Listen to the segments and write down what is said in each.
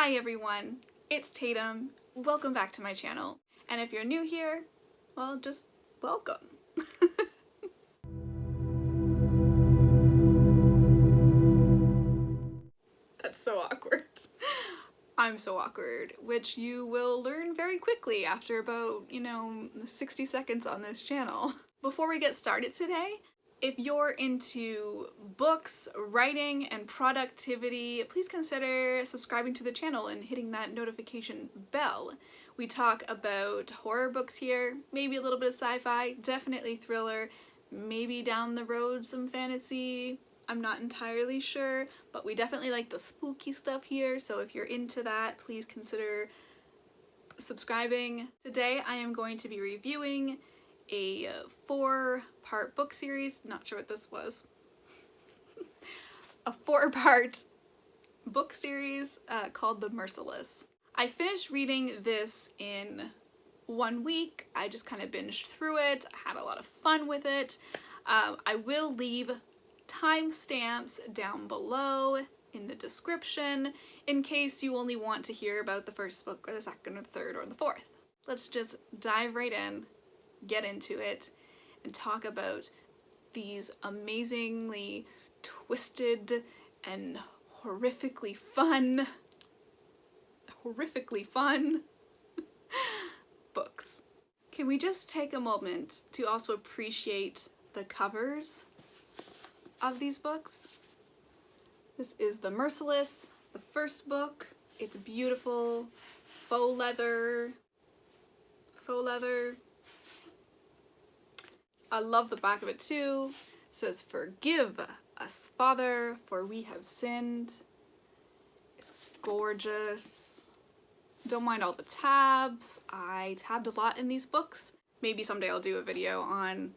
Hi everyone, it's Tatum. Welcome back to my channel. And if you're new here, well, just welcome. That's so awkward. I'm so awkward, which you will learn very quickly after about, 60 seconds on this channel. Before we get started today, if you're into books, writing, and productivity, please consider subscribing to the channel and hitting that notification bell. We talk about horror books here, maybe a little bit of sci-fi, definitely thriller, maybe down the road some fantasy. I'm not entirely sure, but we definitely like the spooky stuff here, so if you're into that, please consider subscribing. Today I am going to be reviewing a 4-part book series, not sure what this was, a 4-part book series called The Merciless. I finished reading this in 1 week. I just kind of binged through it. I had a lot of fun with it. I will leave timestamps down below in the description in case you only want to hear about the first book or the second or the third or the fourth. Let's just dive right in, get into it, and talk about these amazingly twisted and horrifically fun books. Can we just take a moment to also appreciate the covers of these books? This is The Merciless, the first book. It's beautiful, faux leather. I love the back of it too. It says, "Forgive us, Father, for we have sinned." It's gorgeous. Don't mind all the tabs. I tabbed a lot in these books. Maybe someday I'll do a video on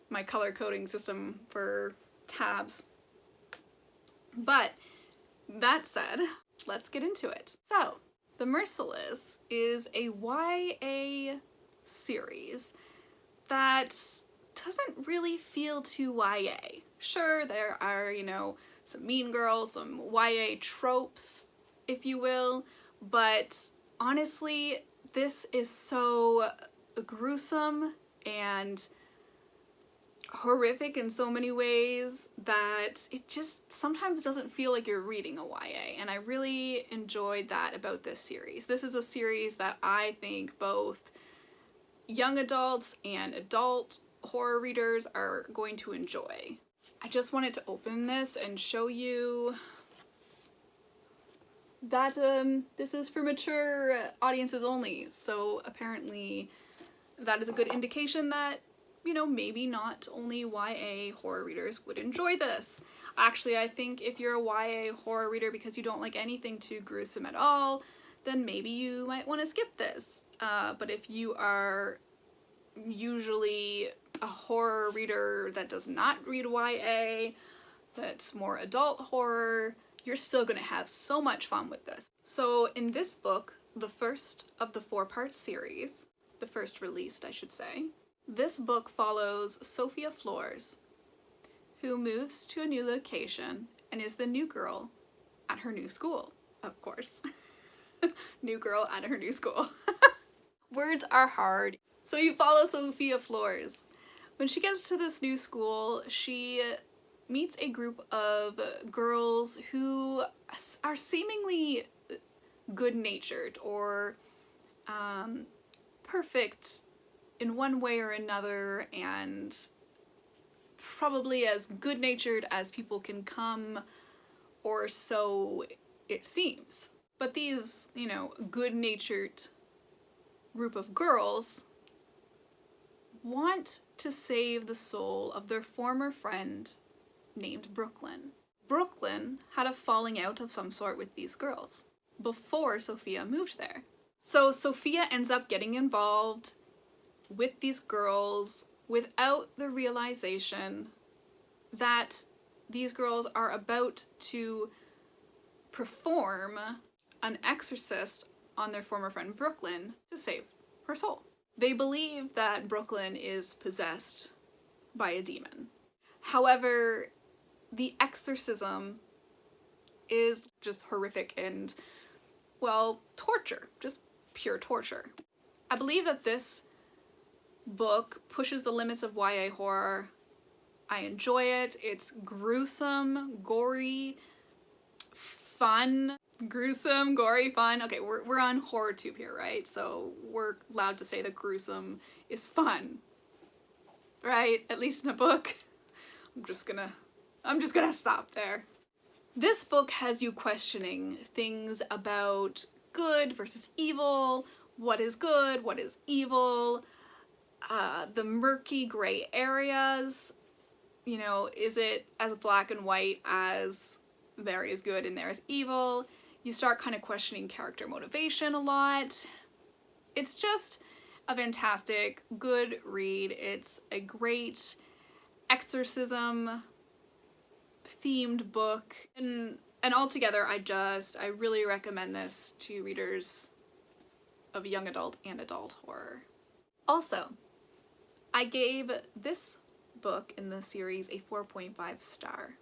my color coding system for tabs. But that said, let's get into it. So, The Merciless is a YA series that doesn't really feel too YA. Sure, there are, some mean girls, some YA tropes, if you will, but honestly, this is so gruesome and horrific in so many ways that it just sometimes doesn't feel like you're reading a YA, and I really enjoyed that about this series. This is a series that I think both young adults and adult horror readers are going to enjoy. I just wanted to open this and show you that this is for mature audiences only, so apparently that is a good indication that maybe not only YA horror readers would enjoy this. Actually, I think if you're a YA horror reader because you don't like anything too gruesome at all, then maybe you might want to skip this. But if you are usually a horror reader that does not read YA, that's more adult horror, you're still going to have so much fun with this. So in this book, the first of the 4-part series, the first released, I should say, this book follows Sophia Flores, who moves to a new location and is the new girl at her new school, of course. New girl at her new school. Words are hard. So you follow Sophia Flores. When she gets to this new school, she meets a group of girls who are seemingly good-natured or perfect in one way or another, and probably as good-natured as people can come, or so it seems. But these, good-natured group of girls want to save the soul of their former friend named Brooklyn. Brooklyn had a falling out of some sort with these girls before Sophia moved there. So Sophia ends up getting involved with these girls without the realization that these girls are about to perform an exorcist on their former friend Brooklyn to save her soul. They believe that Brooklyn is possessed by a demon. However, the exorcism is just horrific and, well, torture. Just pure torture. I believe that this book pushes the limits of YA horror. I enjoy it. It's gruesome, gory, fun. Gruesome, gory, fun. Okay, we're on HorrorTube here, right? So we're allowed to say that gruesome is fun. Right? At least in a book. I'm just gonna stop there. This book has you questioning things about good versus evil, what is good, what is evil, the murky gray areas. You know, is it as black and white as there is good and there is evil? You start kind of questioning character motivation a lot. It's just a fantastic, good read. It's a great exorcism themed book. And altogether, I really recommend this to readers of young adult and adult horror. Also, I gave this book in the series a 4.5 star.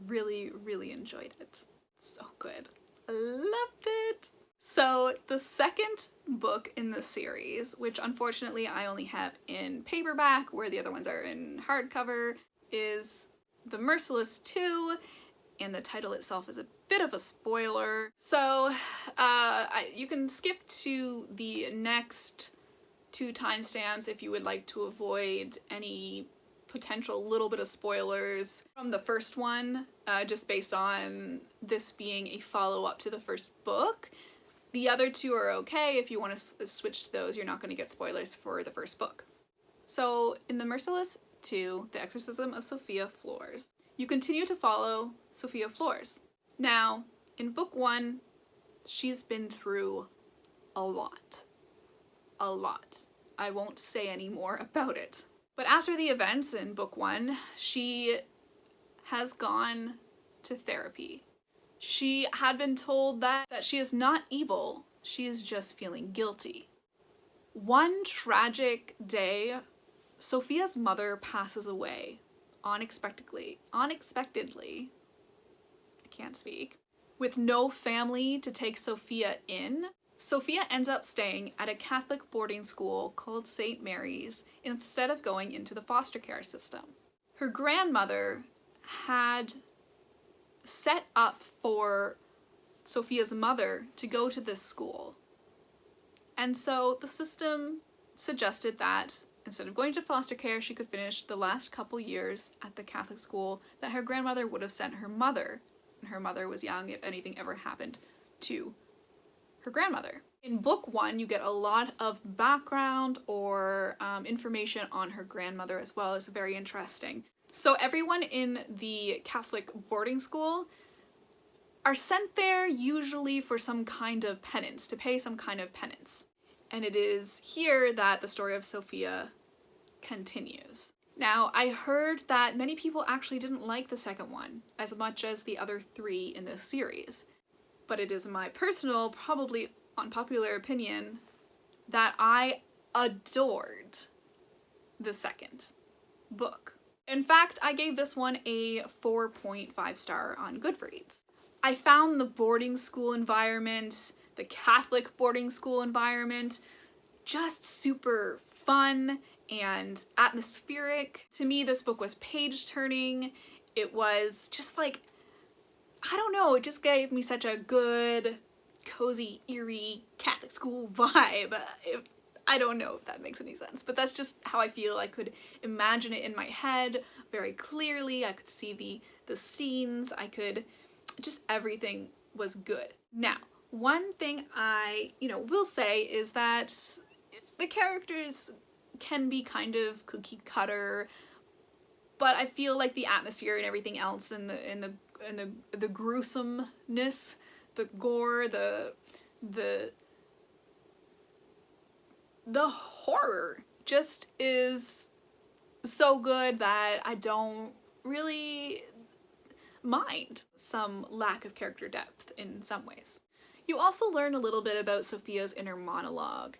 Really, really enjoyed it. So good. Loved it! So the second book in the series, which unfortunately I only have in paperback, where the other ones are in hardcover, is The Merciless II, and the title itself is a bit of a spoiler. So you can skip to the next 2 timestamps if you would like to avoid any potential little bit of spoilers from the first one, just based on this being a follow-up to the first book. The other 2 are okay. If you want to switch to those, you're not going to get spoilers for the first book. So in The Merciless II, The Exorcism of Sophia Flores, you continue to follow Sophia Flores. Now, in book 1, she's been through a lot. A lot. I won't say any more about it. But after the events in book 1, she has gone to therapy. She had been told that she is not evil, she is just feeling guilty. One tragic day, Sophia's mother passes away unexpectedly, I can't speak, with no family to take Sophia in. Sophia ends up staying at a Catholic boarding school called St. Mary's instead of going into the foster care system. Her grandmother had set up for Sophia's mother to go to this school. And so the system suggested that instead of going to foster care, she could finish the last couple years at the Catholic school that her grandmother would have sent her mother. And her mother was young if anything ever happened to her grandmother. In book 1, you get a lot of background or information on her grandmother as well. It's very interesting. So everyone in the Catholic boarding school are sent there usually for some kind of penance, to pay some kind of penance. And it is here that the story of Sophia continues. Now, I heard that many people actually didn't like the second one as much as the other 3 in this series. But it is my personal, probably unpopular opinion, that I adored the second book. In fact, I gave this one a 4.5 star on Goodreads. I found the boarding school environment, the Catholic boarding school environment, just super fun and atmospheric. To me, this book was page-turning. It was just like, I don't know, it just gave me such a good, cozy, eerie Catholic school vibe. I don't know if that makes any sense, but that's just how I feel. I could imagine it in my head very clearly. I could see the scenes. Just everything was good. Now, one thing I, will say is that the characters can be kind of cookie cutter, but I feel like the atmosphere and everything else and the gruesomeness, the gore, the horror just is so good that I don't really mind some lack of character depth in some ways. You also learn a little bit about Sophia's inner monologue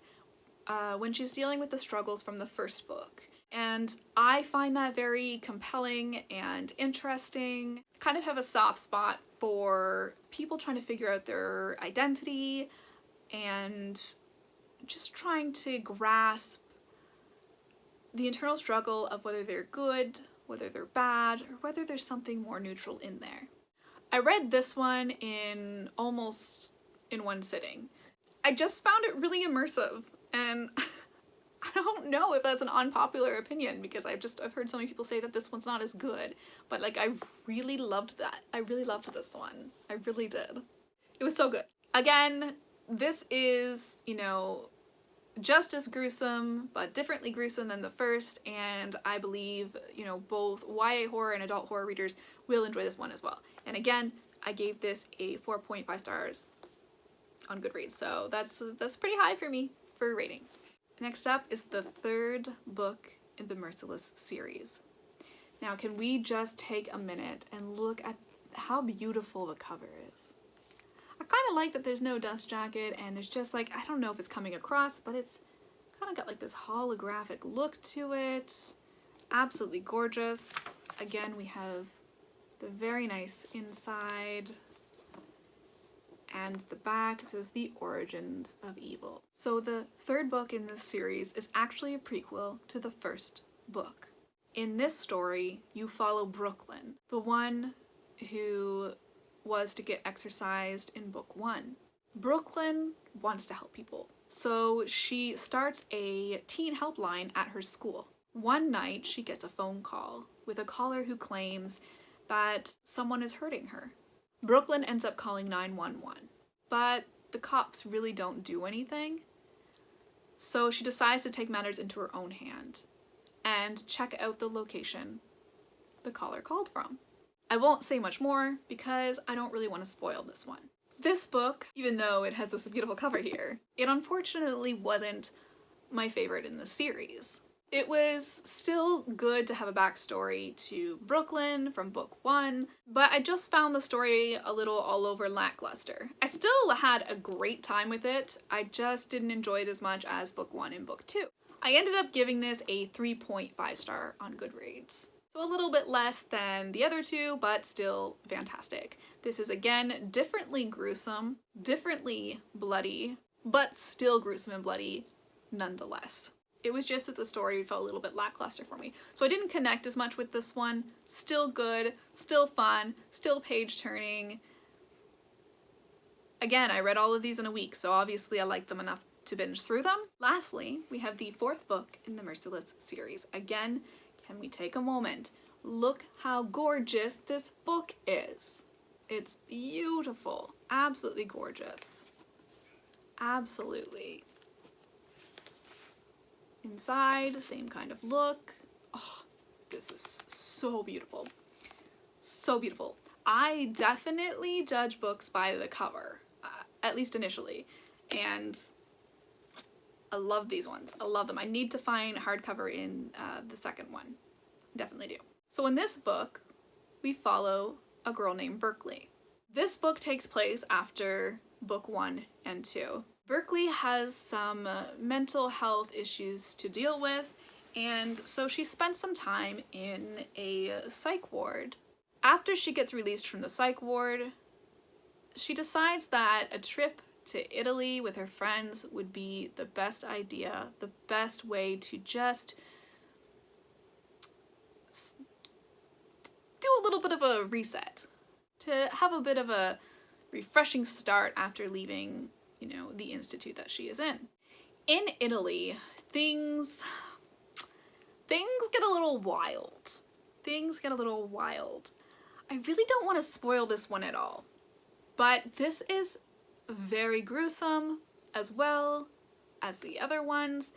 when she's dealing with the struggles from the first book. And I find that very compelling and interesting. I kind of have a soft spot for people trying to figure out their identity and just trying to grasp the internal struggle of whether they're good, whether they're bad, or whether there's something more neutral in there. I read this one in almost in one sitting. I just found it really immersive, and I don't know if that's an unpopular opinion because I've heard so many people say that this one's not as good, but like I really loved that. I really loved this one. I really did. It was so good. Again, this is, you know, just as gruesome, but differently gruesome than the first, and I believe, you know, both YA horror and adult horror readers will enjoy this one as well. And again, I gave this a 4.5 stars on Goodreads, so that's pretty high for me for a rating. Next up is the third book in the Merciless series. Now, can we just take a minute and look at how beautiful the cover is? I kind of like that there's no dust jacket and there's just like, I don't know if it's coming across, but it's kind of got like this holographic look to it. Absolutely gorgeous. Again, we have the very nice inside, and the back says The Origins of Evil. So the third book in this series is actually a prequel to the first book. In this story, you follow Brooklyn, the one who was to get exorcised in book 1. Brooklyn wants to help people, so she starts a teen helpline at her school. One night, she gets a phone call with a caller who claims that someone is hurting her. Brooklyn ends up calling 911, but the cops really don't do anything, so she decides to take matters into her own hand and check out the location the caller called from. I won't say much more because I don't really want to spoil this one. This book, even though it has this beautiful cover here, it unfortunately wasn't my favorite in the series. It was still good to have a backstory to Brooklyn from book 1, but I just found the story a little all over lackluster. I still had a great time with it, I just didn't enjoy it as much as book 1 and book 2. I ended up giving this a 3.5 star on Goodreads. So a little bit less than the other two, but still fantastic. This is again differently gruesome, differently bloody, but still gruesome and bloody nonetheless. It was just that the story felt a little bit lackluster for me. So I didn't connect as much with this one. Still good, still fun, still page turning. Again, I read all of these in a week, so obviously I liked them enough to binge through them. Lastly, we have the fourth book in the Merciless series. Again, can we take a moment? Look how gorgeous this book is. It's beautiful, absolutely gorgeous. Absolutely. Inside, same kind of look. Oh, this is so beautiful. So beautiful. I definitely judge books by the cover, at least initially, and I love these ones. I love them. I need to find hardcover in the second one. Definitely do. So in this book, we follow a girl named Berkeley. This book takes place after book 1 and 2. Berkeley has some mental health issues to deal with, and so she spent some time in a psych ward. After she gets released from the psych ward, she decides that a trip to Italy with her friends would be the best idea, the best way to just do a little bit of a reset, to have a bit of a refreshing start after leaving, you know, the institute that she is in. In Italy, things get a little wild. Things get a little wild. I really don't want to spoil this one at all, but this is very gruesome as well as the other ones,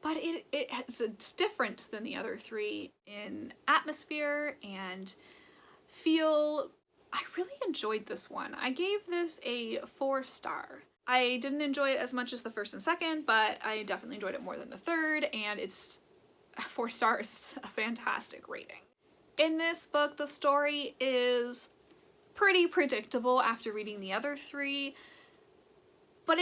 but it's different than the other three in atmosphere and feel. I really enjoyed this one. I gave this a 4 star. I didn't enjoy it as much as the first and second, but I definitely enjoyed it more than the third, and it's 4 stars, a fantastic rating. In this book, the story is pretty predictable after reading the other 3, but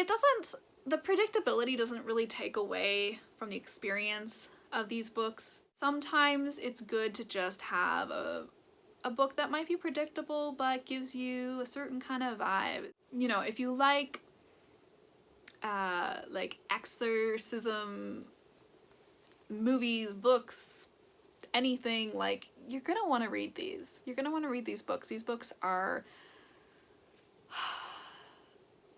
the predictability doesn't really take away from the experience of these books. Sometimes it's good to just have a book that might be predictable but gives you a certain kind of vibe. You know, if you like exorcism movies, books, anything, like, you're gonna want to read these. You're gonna want to read these books. These books are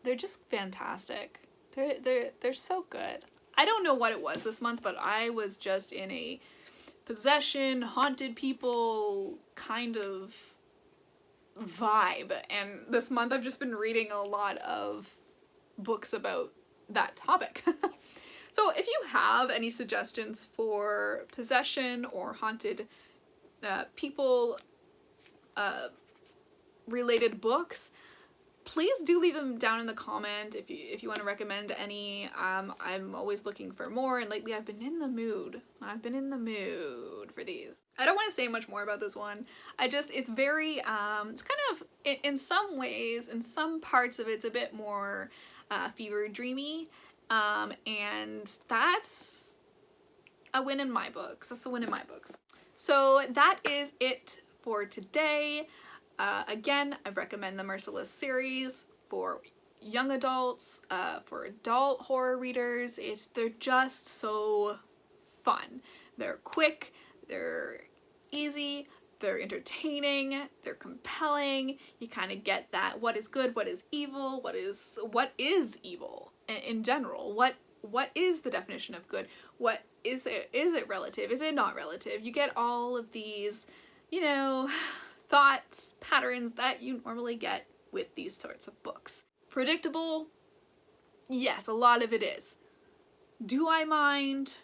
they're just fantastic. They're so good. I don't know what it was this month, but I was just in a possession, haunted people kind of vibe, and this month I've just been reading a lot of books about that topic. So if you have any suggestions for possession or haunted people related books, please do leave them down in the comment if you want to recommend any. I'm always looking for more, and lately I've been in the mood. I've been in the mood for these. I don't want to say much more about this one. It's very, it's kind of, in some ways, in some parts of it's a bit more fever dreamy, and that's a win in my books. That's a win in my books. So that is it for today. Again, I recommend the Merciless series for young adults, for adult horror readers. They're just so fun. They're quick, they're easy, they're entertaining, they're compelling. You kind of get that what is good, what is evil, what is evil in general. What is the definition of good? What is it? Is it relative? Is it not relative? You get all of these, you know, thoughts, patterns that you normally get with these sorts of books. Predictable? Yes, a lot of it is. Do I mind?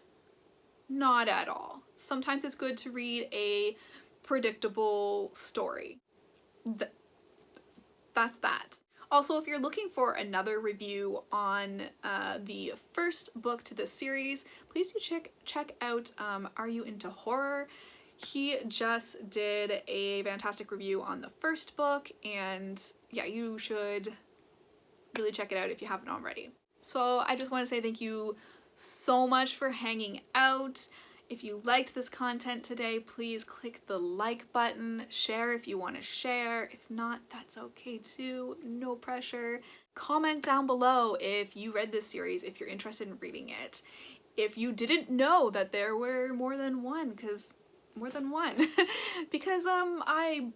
Not at all. Sometimes it's good to read a predictable story. That's that. Also, if you're looking for another review on the first book to this series, please do check out Are You Into Horror? He just did a fantastic review on the first book, and yeah, you should really check it out if you haven't already. So I just want to say thank you so much for hanging out. If you liked this content today, please click the like button, share if you want to share. If not, that's okay too, no pressure. Comment down below if you read this series, if you're interested in reading it. If you didn't know that there were more than one, because I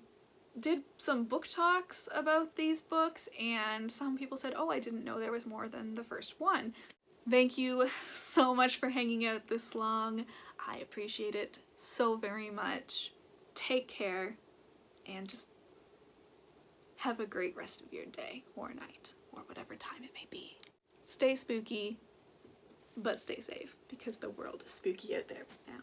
did some book talks about these books, and some people said, oh, I didn't know there was more than the first one. Thank you so much for hanging out this long. I appreciate it so very much. Take care, and just have a great rest of your day or night or whatever time it may be. Stay spooky, but stay safe, because the world is spooky out there now.